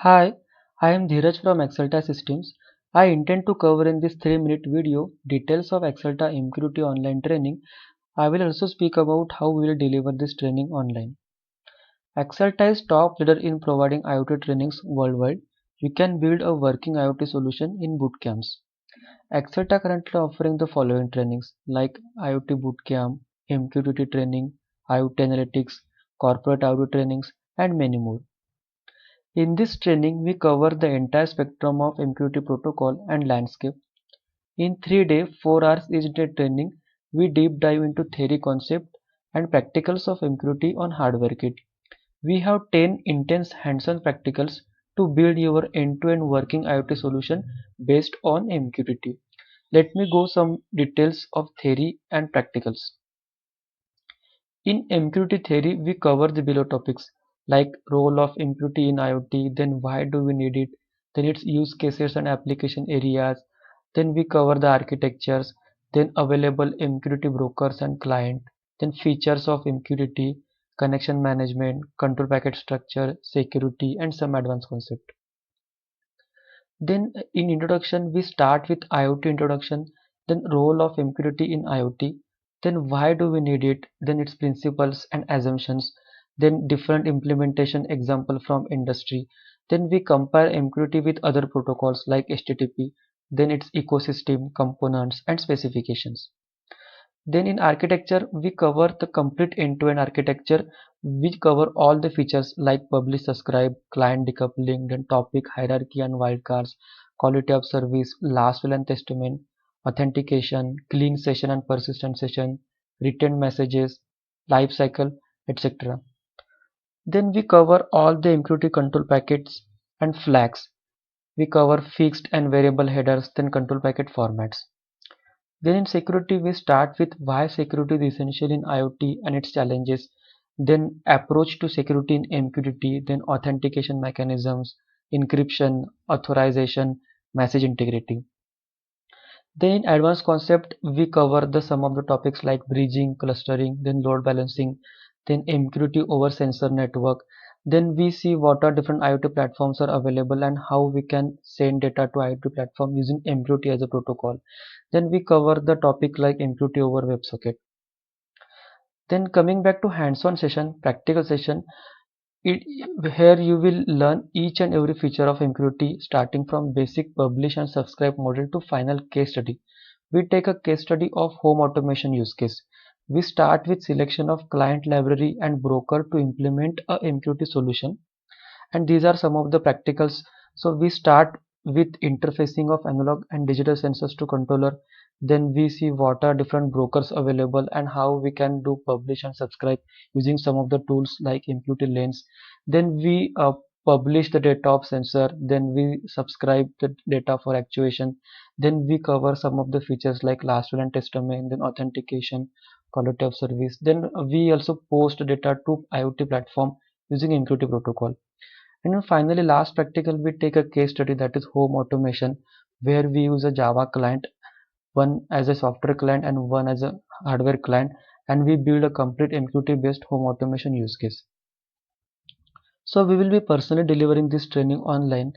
Hi, I am Dheeraj from Excelta Systems. I intend to cover in this 3-minute video details of Excelta MQTT online training. I will also speak about how we will deliver this training online. Excelta is top leader in providing IoT trainings worldwide. You can build a working IoT solution in bootcamps. Excelta currently offering the following trainings like IoT Bootcamp, MQTT training, IoT Analytics, Corporate IoT trainings, and many more. In this training, we cover the entire spectrum of MQTT protocol and landscape. In 3 day, 4 hours each day training, we deep dive into theory concept and practicals of MQTT on hardware kit. We have 10 intense hands-on practicals to build your end-to-end working IoT solution based on MQTT. Let me go some details of theory and practicals. In MQTT theory, we cover the below topics like role of MQTT in IoT, then why do we need it, then its use cases and application areas, then we cover the architectures, then available MQTT brokers and client, then features of MQTT, connection management, control packet structure, security, and some advanced concept. Then in introduction, we start with IoT introduction, then role of MQTT in IoT, then why do we need it, then its principles and assumptions, then different implementation example from industry. Then we compare MQTT with other protocols like HTTP, then its ecosystem, components and specifications. Then in architecture, we cover the complete end-to-end architecture. We cover all the features like publish, subscribe, client decoupling, then topic hierarchy and wildcards, quality of service, last will and testament, authentication, clean session and persistent session, written messages, life cycle, etc. Then we cover all the MQTT control packets and flags. We cover fixed and variable headers, then control packet formats. Then in security, we start with why security is essential in IoT and its challenges, then approach to security in MQTT, then authentication mechanisms, encryption, authorization, message integrity. Then in advanced concept, we cover the some of the topics like bridging, clustering, then load balancing, then MQTT over sensor network. Then we see what are different IoT platforms are available and how we can send data to IoT platform using MQTT as a protocol. Then we cover the topic like MQTT over WebSocket. Then coming back to hands-on session, practical session, here you will learn each and every feature of MQTT starting from basic publish and subscribe model to final case study. We take a case study of home automation use case. We start with selection of client library and broker to implement a MQTT solution, and these are some of the practicals. So we start with interfacing of analog and digital sensors to controller, then we see what are different brokers available and how we can do publish and subscribe using some of the tools like MQT lens. Then we publish the data of sensor, then we subscribe the data for actuation, then we cover some of the features like last will and testament, then authentication, quality of service, then we also post data to IoT platform using MQT protocol. And then finally, last practical, we take a case study that is home automation, where we use a Java client, one as a software client and one as a hardware client, and we build a complete MQT based home automation use case. So we will be personally delivering this training online.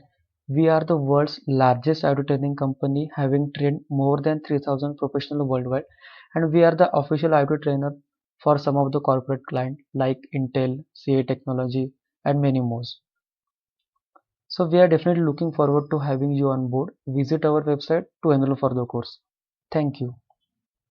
We are the world's largest IoT training company, having trained more than 3,000 professionals worldwide, and we are the official IoT trainer for some of the corporate clients like Intel, CA Technology, and many more. So we are definitely looking forward to having you on board. Visit our website to enroll for the course. Thank you.